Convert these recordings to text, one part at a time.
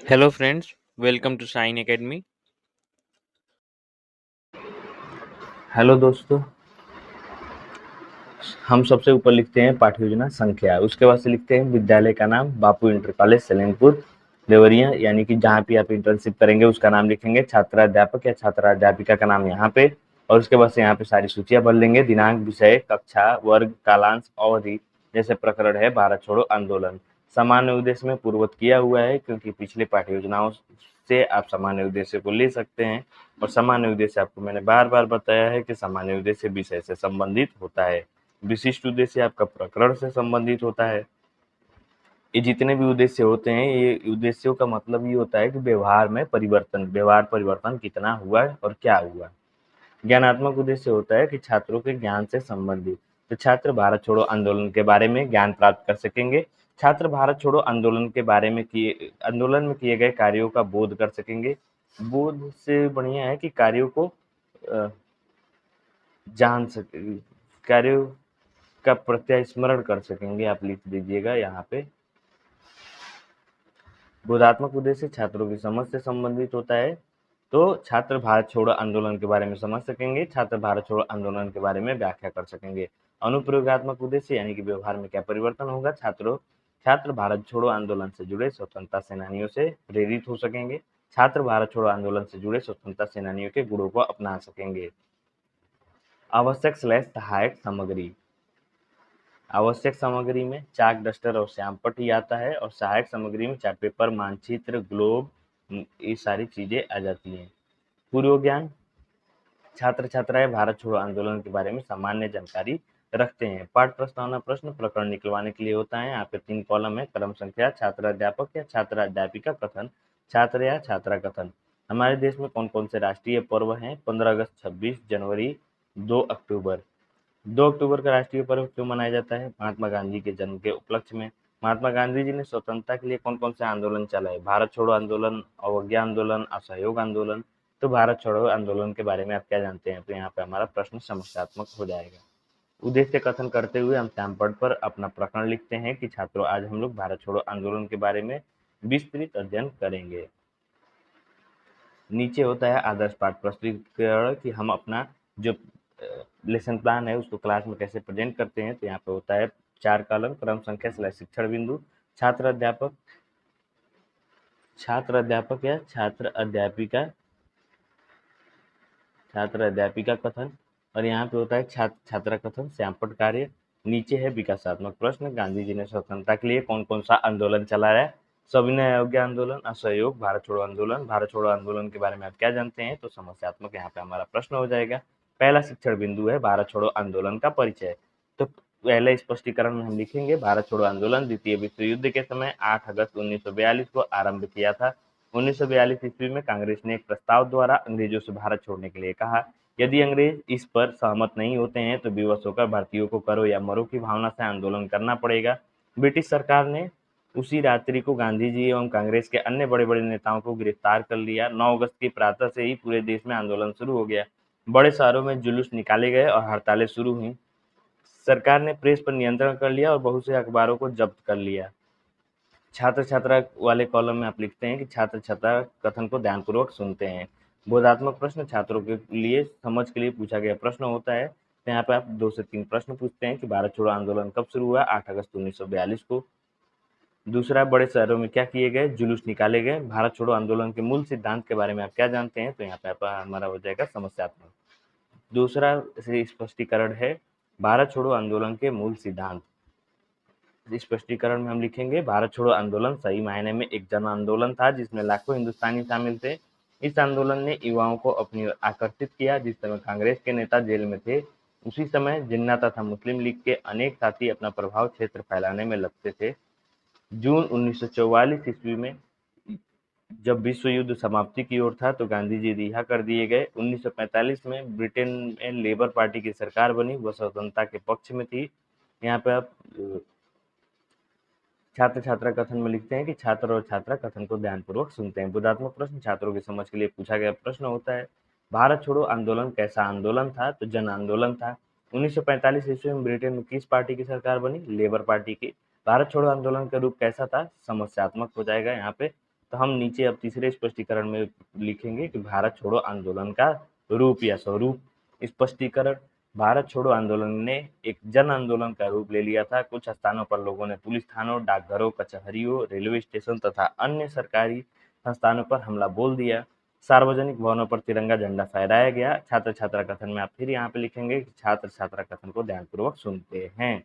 Hello friends, welcome to Shine Academy. Hello दोस्तों। हम सबसे ऊपर लिखते हैं पाठ्य योजना संख्या, उसके बाद से लिखते हैं विद्यालय का नाम बापू इंटर कॉलेज सलेमपुर देवरिया, यानी कि जहाँ पे आप इंटर्नशिप करेंगे उसका नाम लिखेंगे, छात्राध्यापक या छात्राध्यापिका का नाम यहाँ पे, और उसके बाद से यहाँ पे सारी सूचियां भर लेंगे, दिनांक, विषय, कक्षा, वर्ग, कालांश, अवधि। जैसे प्रकरण है भारत छोड़ो आंदोलन, सामान्य उद्देश्य में पूर्ववत किया हुआ है क्योंकि पिछले पाठ्य योजनाओं से आप सामान्य उद्देश्य को ले सकते हैं। और सामान्य उद्देश्य आपको मैंने बार बार बताया है कि सामान्य उद्देश्य विषय से संबंधित होता है, विशिष्ट उद्देश्य आपका प्रकरण से संबंधित होता है। ये जितने भी उद्देश्य होते हैं, ये उद्देश्यों का मतलब ये होता है कि व्यवहार परिवर्तन कितना हुआ और क्या हुआ। ज्ञानात्मक उद्देश्य होता है कि छात्रों के ज्ञान से संबंधित, तो छात्र भारत छोड़ो आंदोलन के बारे में ज्ञान प्राप्त कर सकेंगे। छात्र भारत छोड़ो आंदोलन के बारे में आंदोलन में किए गए कार्यों का बोध कर सकेंगे। बोध से बढ़िया है कि कार्यों को अ, जान सके, कार्यों का प्रत्यय स्मरण कर सकेंगे, आप लिख दीजिएगा यहाँ पे। बोधात्मक उद्देश्य छात्रों की समझ से संबंधित होता है, तो छात्र भारत छोड़ो आंदोलन के बारे में समझ सकेंगे, छात्र भारत छोड़ो आंदोलन के बारे में व्याख्या कर सकेंगे। अनुप्रयोगात्मक उद्देश्य यानी कि व्यवहार में क्या परिवर्तन होगा, छात्र भारत छोड़ो आंदोलन से जुड़े स्वतंत्रता सेनानियों से प्रेरित हो सकेंगे, छात्र भारत छोड़ो आंदोलन से जुड़े स्वतंत्रता सेनानियों के गुणों को अपना सकेंगे। आवश्यक स्लैश सहायक सामग्री, आवश्यक सामग्री में चाक, डस्टर और श्यामपट्ट ही आता है, और सहायक सामग्री में चार्ट पेपर, मानचित्र, ग्लोब, ये सारी चीजें आ जाती हैं। पूर्व ज्ञान, छात्र छात्राएं भारत छोड़ो आंदोलन के बारे में सामान्य जानकारी रखते हैं। पाठ प्रस्तावना प्रश्न प्रकरण निकलवाने के लिए होता है। यहाँ पे 3 कॉलम है, क्रम संख्या, छात्राध्यापक या छात्राध्यापिका कथन, छात्र या छात्रा कथन। हमारे देश में कौन कौन से राष्ट्रीय पर्व हैं? 15 अगस्त, 26 जनवरी, 2 अक्टूबर। 2 अक्टूबर का राष्ट्रीय पर्व क्यों मनाया जाता है? महात्मा गांधी के जन्म के उपलक्ष्य में। महात्मा गांधी जी ने स्वतंत्रता के लिए कौन कौन से आंदोलन चलाए? भारत छोड़ो आंदोलन, अवज्ञा आंदोलन, असहयोग आंदोलन। तो भारत छोड़ो आंदोलन के बारे में आप क्या जानते हैं? तो यहाँ पे हमारा प्रश्न समस्यात्मक हो जाएगा। उद्देश्य कथन करते हुए हम सैमपड पर अपना प्रकरण लिखते हैं कि छात्रों, आज हम लोग भारत छोड़ो आंदोलन के बारे में विस्तृत अध्ययन करेंगे। नीचे होता है आदर्श पाठ प्रस्तुतिकरण कि हम अपना जो लेसन प्लान है उसको क्लास में कैसे प्रेजेंट करते हैं। तो यहाँ पे होता है 4 कॉलम, क्रम संख्या स्लैश शिक्षण बिंदु, छात्र अध्यापक, या छात्र अध्यापिका कथन, और यहाँ पे होता है छात्र छात्रा कथन, श्यामपट्ट कार्य। नीचे है विकासात्मक प्रश्न, गांधी जी ने स्वतंत्रता के लिए कौन कौन सा आंदोलन चलाया? सविनय अवज्ञा आंदोलन, असहयोग, भारत छोड़ो आंदोलन। भारत छोड़ो आंदोलन के बारे में आप क्या जानते हैं? तो समस्यात्मक यहाँ पे हमारा प्रश्न हो जाएगा। पहला शिक्षण बिंदु है भारत छोड़ो आंदोलन का परिचय। तो पहले स्पष्टीकरण में हम लिखेंगे भारत छोड़ो आंदोलन द्वितीय विश्व युद्ध के समय 8 अगस्त 1942 को आरंभ किया था। 1942 ईस्वी में कांग्रेस ने एक प्रस्ताव द्वारा अंग्रेजों से भारत छोड़ने के लिए कहा। यदि अंग्रेज इस पर सहमत नहीं होते हैं तो विवश होकर भारतीयों को करो या मरो की भावना से आंदोलन करना पड़ेगा। ब्रिटिश सरकार ने उसी रात्रि को गांधी जी एवं कांग्रेस के अन्य बड़े बड़े नेताओं को गिरफ्तार कर लिया। 9 अगस्त की प्रातः से ही पूरे देश में आंदोलन शुरू हो गया। बड़े शहरों में जुलूस निकाले गए और हड़तालें शुरू हुई। सरकार ने प्रेस पर नियंत्रण कर लिया और बहुत से अखबारों को जब्त कर लिया। छात्र छात्रा वाले कॉलम में आप लिखते हैं कि छात्र छात्रा कथन को ध्यानपूर्वक सुनते हैं। बोधात्मक प्रश्न छात्रों के लिए समझ के लिए पूछा गया प्रश्न होता है। तो यहाँ पे आप 2 से 3 प्रश्न पूछते हैं कि भारत छोड़ो आंदोलन कब शुरू हुआ? 8 अगस्त 1942 को। दूसरा, बड़े शहरों में क्या किए गए? जुलूस निकाले गए। भारत छोड़ो आंदोलन के मूल सिद्धांत के बारे में आप क्या जानते हैं? तो यहाँ पे हमारा हो जाएगा समस्यात्मक। दूसरा स्पष्टीकरण है भारत छोड़ो आंदोलन के मूल सिद्धांत। स्पष्टीकरण में हम लिखेंगे भारत छोड़ो आंदोलन सही मायने में एक जन आंदोलन था जिसमें लाखों हिंदुस्तानी शामिल थे। इस आंदोलन ने युवाओं को अपनी ओर आकर्षित किया। जिस समय कांग्रेस के नेता जेल में थे, उसी समय जिन्ना तथा मुस्लिम लीग के अनेक साथी अपना प्रभाव क्षेत्र फैलाने में लगते थे। जून 1944 ईस्वी में जब विश्व युद्ध समाप्ति की ओर था तो गांधी जी रिहा कर दिए गए। 1945 में ब्रिटेन में लेबर पार्टी की सरकार बनी, वह स्वतंत्रता के पक्ष में थी। यहाँ पे आप छात्र छात्रा कथन में लिखते हैं कि छात्र और छात्रा कथन को ध्यानपूर्वक सुनते हैं। बोधात्मक प्रश्न छात्रों की समझ के लिए पूछा गया प्रश्न होता है। भारत छोड़ो आंदोलन कैसा आंदोलन था? तो जन आंदोलन था। 1945 ईस्वी में ब्रिटेन में किस पार्टी की सरकार बनी? लेबर पार्टी की। भारत छोड़ो आंदोलन का रूप कैसा था? समस्यात्मक हो जाएगा यहाँ पे। तो हम नीचे अब तीसरे स्पष्टीकरण में लिखेंगे कि भारत छोड़ो आंदोलन का रूप या स्वरूप। स्पष्टीकरण: भारत छोड़ो आंदोलन ने एक जन आंदोलन का रूप ले लिया था। कुछ स्थानों पर लोगों ने पुलिस थानों, डाकघरों, कचहरियों, रेलवे स्टेशन तथा अन्य सरकारी संस्थानों पर हमला बोल दिया। सार्वजनिक भवनों पर तिरंगा झंडा फहराया गया। छात्र छात्रा कथन में आप फिर यहाँ पे लिखेंगे कि छात्र छात्रा कथन को ध्यानपूर्वक सुनते हैं।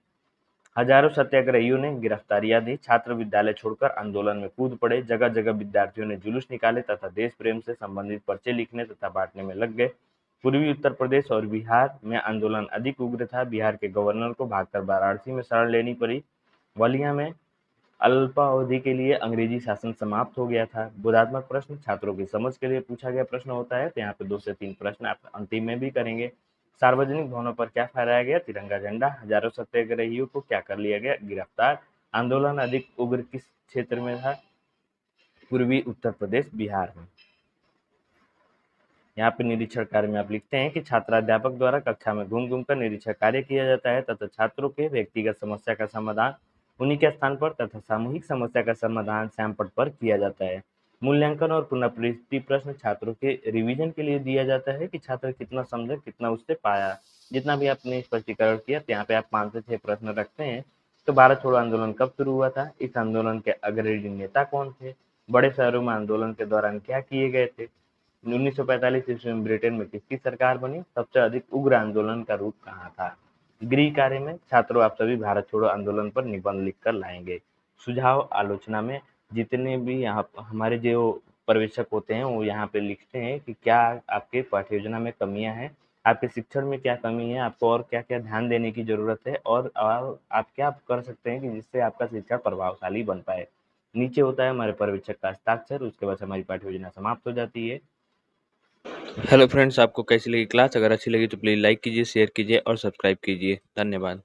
हजारों सत्याग्रहियों ने गिरफ्तारियां दी। छात्र विद्यालय छोड़कर आंदोलन में कूद पड़े। जगह जगह विद्यार्थियों ने जुलूस निकाले तथा देश प्रेम से संबंधित पर्चे लिखने तथा बांटने में लग गए। पूर्वी उत्तर प्रदेश और बिहार में आंदोलन अधिक उग्र था। बिहार के गवर्नर को भागकर वाराणसी में शरण लेनी पड़ी। बलिया में अल्पावधि के लिए अंग्रेजी शासन समाप्त हो गया था। बोधात्मक प्रश्न छात्रों की समझ के लिए पूछा गया प्रश्न होता है, तो यहाँ पे 2 से 3 प्रश्न आप अंतिम में भी करेंगे। सार्वजनिक भवनों पर क्या फहराया गया? तिरंगा झंडा। हजारों सत्याग्रहियों को क्या कर लिया गया? गिरफ्तार। आंदोलन अधिक उग्र किस क्षेत्र में था? पूर्वी उत्तर प्रदेश, बिहार में। यहाँ पे निरीक्षण कार्य में आप लिखते हैं कि छात्राध्यापक द्वारा कक्षा में घूम घूम कर निरीक्षण कार्य किया जाता है तथा छात्रों के व्यक्तिगत समस्या का समाधान उन्हीं के स्थान पर तथा सामूहिक समस्या का समाधान सैमपट पर किया जाता है। मूल्यांकन और पुनरावृत्ति प्रश्न छात्रों के रिवीजन के लिए दिया जाता है कि छात्र कितना समझे, कितना उससे पाया। जितना भी आपने स्पष्टीकरण किया, तो यहाँ पे आप 5 से 6 प्रश्न रखते हैं। तो भारत छोड़ो आंदोलन कब शुरू हुआ था? इस आंदोलन के अग्रणी नेता कौन थे? बड़े शहरों में आंदोलन के दौरान क्या किए गए थे? 1945 ईस्वी में ब्रिटेन में किसकी सरकार बनी? सबसे अधिक उग्र आंदोलन का रूप कहाँ था? गृह कार्य में छात्रों आप सभी भारत छोड़ो आंदोलन पर निबंध लिखकर लाएंगे। सुझाव आलोचना में जितने भी यहाँ हमारे जो पर्यवेक्षक होते हैं वो यहाँ पे लिखते हैं कि क्या आपके पाठ्य योजना में कमियां हैं, आपके शिक्षण में क्या कमी है, आपको और क्या क्या ध्यान देने की जरूरत है और आप क्या कर सकते हैं कि जिससे आपका शिक्षण प्रभावशाली बन पाए। नीचे होता है हमारे पर्यवेक्षक का हस्ताक्षर। उसके बाद हमारी पाठ्य योजना समाप्त हो जाती है। हेलो फ्रेंड्स, आपको कैसी लगी क्लास? अगर अच्छी लगी तो प्लीज़ लाइक कीजिए, शेयर कीजिए और सब्सक्राइब कीजिए। धन्यवाद।